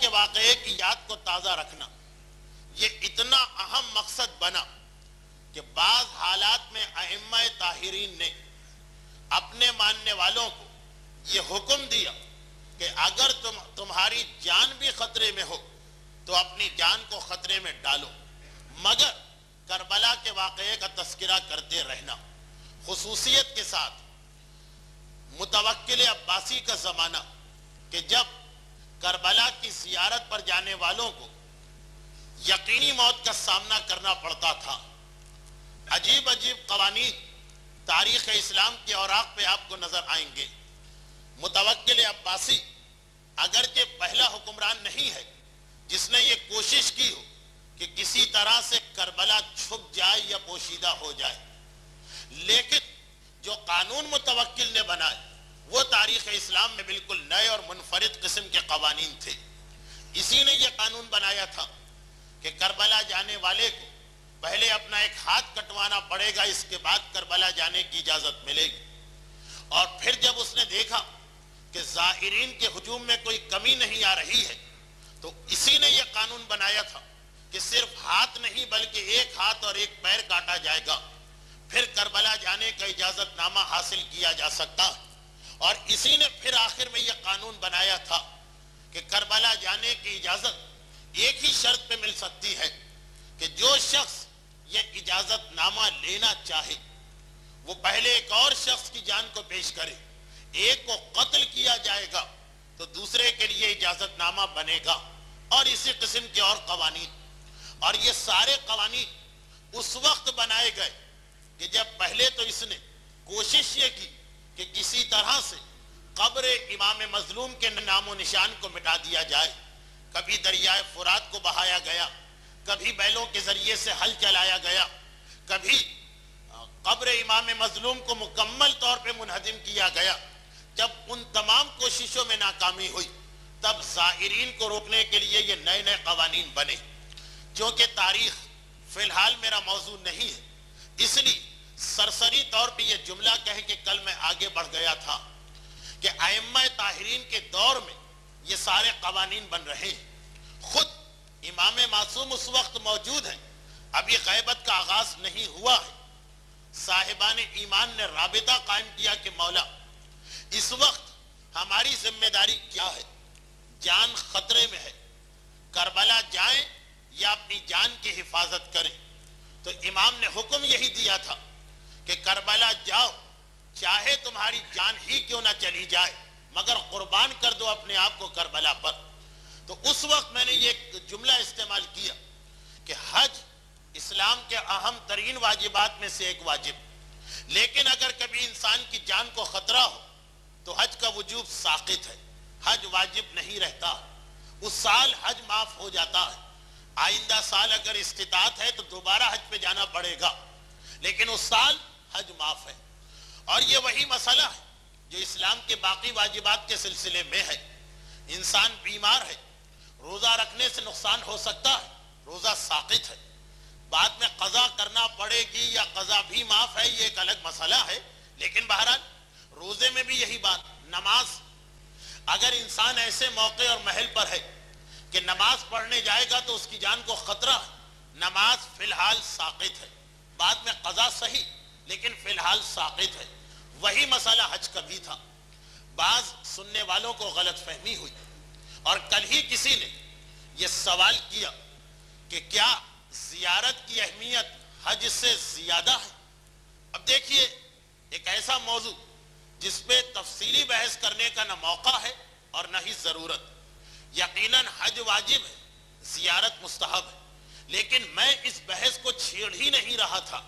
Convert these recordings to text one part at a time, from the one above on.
کے واقعے کی یاد کو تازہ رکھنا یہ اتنا اہم مقصد بنا کہ بعض حالات میں ائمہ طاہرین نے اپنے ماننے والوں کو یہ حکم دیا کہ اگر تمہاری جان بھی خطرے میں ہو تو اپنی جان کو خطرے میں ڈالو، مگر کربلا کے واقعے کا تذکرہ کرتے رہنا۔ خصوصیت کے ساتھ متوکل عباسی کا زمانہ کہ جب کربلا کی زیارت پر جانے والوں کو یقینی موت کا سامنا کرنا پڑتا تھا۔ عجیب عجیب قوانین تاریخ اسلام کے اوراق پہ آپ کو نظر آئیں گے۔ متوکل عباسی اگرچہ پہلا حکمران نہیں ہے جس نے یہ کوشش کی ہو کہ کسی طرح سے کربلا چھپ جائے یا پوشیدہ ہو جائے، لیکن جو قانون متوکل نے بنائے وہ تاریخ اسلام میں بالکل نئے اور منفرد قسم کے قوانین تھے۔ اسی نے یہ قانون بنایا تھا کہ کربلا جانے والے کو پہلے اپنا ایک ہاتھ کٹوانا پڑے گا، اس کے بعد کربلا جانے کی اجازت ملے گی۔ اور پھر جب اس نے دیکھا کہ زائرین کے ہجوم میں کوئی کمی نہیں آ رہی ہے تو اسی نے یہ قانون بنایا تھا کہ صرف ہاتھ نہیں بلکہ ایک ہاتھ اور ایک پیر کاٹا جائے گا، پھر کربلا جانے کا اجازت نامہ حاصل کیا جا سکتا ہے۔ اور اسی نے پھر آخر میں یہ قانون بنایا تھا کہ کربلا جانے کی اجازت ایک ہی شرط پہ مل سکتی ہے کہ جو شخص یہ اجازت نامہ لینا چاہے وہ پہلے ایک اور شخص کی جان کو پیش کرے، ایک کو قتل کیا جائے گا تو دوسرے کے لیے اجازت نامہ بنے گا، اور اسی قسم کے اور قوانین۔ اور یہ سارے قوانین اس وقت بنائے گئے کہ جب پہلے تو اس نے کوشش یہ کی کہ کسی طرح سے قبر امام مظلوم کے نام و نشان کو مٹا دیا جائے۔ کبھی دریائے فرات کو بہایا گیا، کبھی بیلوں کے ذریعے سے حل چلایا گیا، کبھی قبر امام مظلوم کو مکمل طور پہ منہدم کیا گیا۔ جب ان تمام کوششوں میں ناکامی ہوئی تب زائرین کو روکنے کے لیے یہ نئے نئے قوانین بنے۔ چونکہ تاریخ فی الحال میرا موضوع نہیں ہے، اس لیے سرسری طور پہ یہ جملہ کہہ کے کل میں آگے بڑھ گیا تھا کہ ائمہ طاہرین کے دور میں یہ سارے قوانین بن رہے ہیں۔ خود امام معصوم اس وقت موجود ہیں، ابھی غیبت کا آغاز نہیں ہوا ہے۔ صاحبان ایمان نے رابطہ قائم کیا کہ مولا اس وقت ہماری ذمہ داری کیا ہے؟ جان خطرے میں ہے، کربلا جائیں یا اپنی جان کی حفاظت کریں؟ تو امام نے حکم یہی دیا تھا کہ کربلا جاؤ، چاہے تمہاری جان ہی کیوں نہ چلی جائے مگر قربان کر دو اپنے آپ کو کربلا پر۔ تو اس وقت میں نے یہ جملہ استعمال کیا کہ حج اسلام کے اہم ترین واجبات میں سے ایک واجب، لیکن اگر کبھی انسان کی جان کو خطرہ ہو تو حج کا وجوب ساقط ہے، حج واجب نہیں رہتا، اس سال حج معاف ہو جاتا ہے۔ آئندہ سال اگر استطاعت ہے تو دوبارہ حج پہ جانا پڑے گا، لیکن اس سال حج معاف ہے۔ اور یہ وہی مسئلہ ہے جو اسلام کے باقی واجبات کے سلسلے میں ہے۔ انسان بیمار ہے، روزہ رکھنے سے نقصان ہو سکتا ہے، روزہ ساقط ہے، بعد میں قضا کرنا پڑے گی یا قضا بھی معاف ہے، یہ ایک الگ مسئلہ ہے۔ لیکن بہرحال روزے میں بھی یہی بات، نماز اگر انسان ایسے موقع اور محل پر ہے کہ نماز پڑھنے جائے گا تو اس کی جان کو خطرہ ہے، نماز فی الحال ساقط ہے، بعد میں قضا صحیح لیکن فی الحال ساقط ہے۔ وہی مسئلہ حج کا بھی تھا۔ بعض سننے والوں کو غلط فہمی ہوئی اور کل ہی کسی نے یہ سوال کیا کہ کیا زیارت کی اہمیت حج سے زیادہ ہے؟ اب دیکھیے، ایک ایسا موضوع جس پہ تفصیلی بحث کرنے کا نہ موقع ہے اور نہ ہی ضرورت۔ یقیناً حج واجب ہے، زیارت مستحب ہے، لیکن میں اس بحث کو چھیڑ ہی نہیں رہا تھا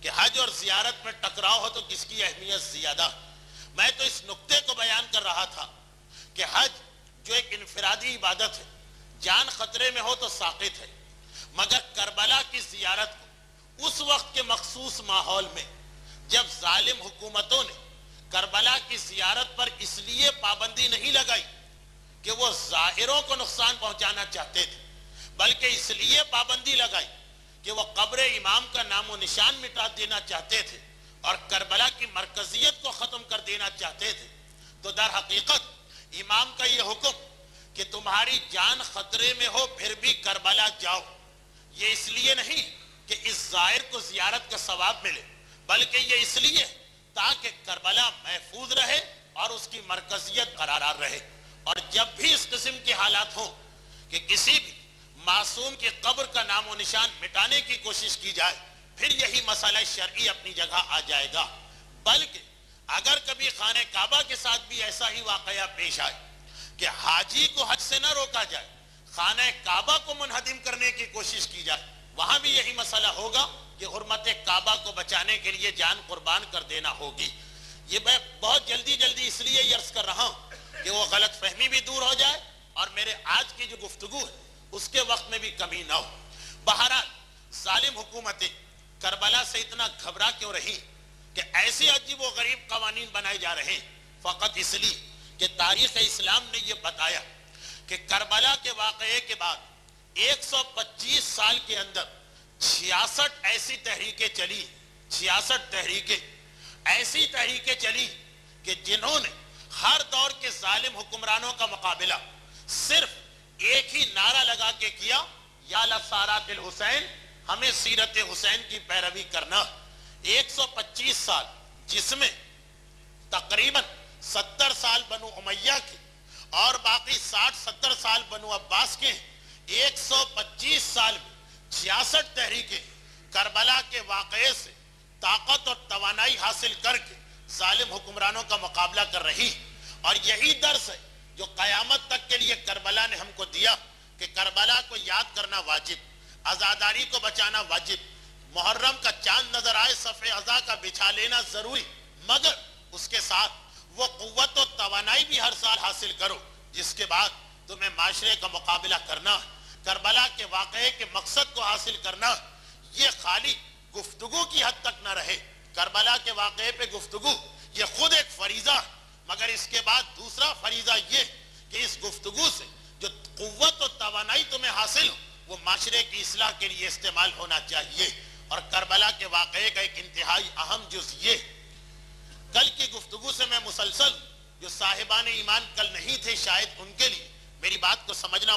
کہ حج اور زیارت میں ٹکراؤ ہو تو کس کی اہمیت زیادہ ہے۔ میں تو اس نقطے کو بیان کر رہا تھا کہ حج جو ایک انفرادی عبادت ہے، جان خطرے میں ہو تو ساقط ہے، مگر کربلا کی زیارت کو اس وقت کے مخصوص ماحول میں جب ظالم حکومتوں نے کربلا کی زیارت پر اس لیے پابندی نہیں لگائی کہ وہ زائروں کو نقصان پہنچانا چاہتے تھے، بلکہ اس لیے پابندی لگائی کہ وہ قبر امام کا نام و نشان مٹا دینا چاہتے تھے اور کربلا کی مرکزیت کو ختم کر دینا چاہتے تھے، تو در حقیقت امام کا یہ حکم کہ تمہاری جان خطرے میں ہو پھر بھی کربلا جاؤ، یہ اس لیے نہیں کہ اس زائر کو زیارت کا ثواب ملے، بلکہ یہ اس لیے تاکہ کربلا محفوظ رہے اور اس کی مرکزیت برقرار رہے۔ اور جب بھی اس قسم کے حالات ہوں کہ کسی بھی معصوم کی قبر کا نام و نشان مٹانے کی کوشش کی جائے، پھر یہی مسئلہ شرعی اپنی جگہ آ جائے گا۔ بلکہ اگر کبھی خانہ کعبہ کے ساتھ بھی ایسا ہی واقعہ پیش آئے کہ حاجی کو حج سے نہ روکا جائے، خانہ کعبہ کو منہدم کرنے کی کوشش کی جائے، وہاں بھی یہی مسئلہ ہوگا کہ حرمت کعبہ کو بچانے کے لیے جان قربان کر دینا ہوگی۔ یہ میں بہت جلدی اس لیے عرض کر رہا ہوں کہ وہ غلط فہمی بھی دور ہو جائے اور میرے آج کی جو گفتگو ہے اس کے وقت میں بھی کمی نہ ہو۔ بہرحال ظالم حکومتیں کربلا سے اتنا گھبرا کیوں رہی کہ ایسے عجیب و غریب قوانین بنائے جا رہے ہیں؟ فقط اس لیے کہ تاریخ اسلام نے یہ بتایا کہ کربلا کے واقعے کے بعد 125 سال کے اندر 66 ایسی تحریکیں چلی، 66 تحریکیں ایسی چلی کہ جنہوں نے ہر دور کے ظالم حکمرانوں کا مقابلہ صرف ایک ہی نعرہ لگا کے کیا، یا لسارات الحسین، ہمیں سیرت حسین کی پیروی کرنا۔ 125 سال جس میں تقریباً 70 سال بنو امیہ کے اور باقی 60-70 سال بنو عباس کے، 125 سال میں 66 تحریکیں کربلا کے واقعے سے طاقت اور توانائی حاصل کر کے ظالم حکمرانوں کا مقابلہ کر رہی۔ اور یہی درس ہے جو قیامت تک کے لیے کربلا نے ہم کو دیا کہ کربلا کو یاد کرنا واجب، عزاداری کو بچانا واجب، محرم کا چاند نظر آئے صف عزا کا بچھا لینا ضروری، مگر اس کے ساتھ وہ قوت و توانائی بھی ہر سال حاصل کرو جس کے بعد تمہیں معاشرے کا مقابلہ کرنا، کربلا کے واقعے کے مقصد کو حاصل کرنا۔ یہ خالی گفتگو کی حد تک نہ رہے، کربلا کے واقعے پہ گفتگو یہ خود ایک فریضہ، مگر اس کے بعد دوسرا فریضہ یہ کہ اس گفتگو سے جو قوت و توانائی تمہیں حاصل ہو وہ معاشرے کی اصلاح کے لیے استعمال ہونا چاہیے۔ اور کربلا کے واقعے کا ایک انتہائی اہم جز یہ، کل کی گفتگو سے میں مسلسل جو صاحبان ایمان کل نہیں تھے شاید ان کے لیے میری بات کو سمجھنا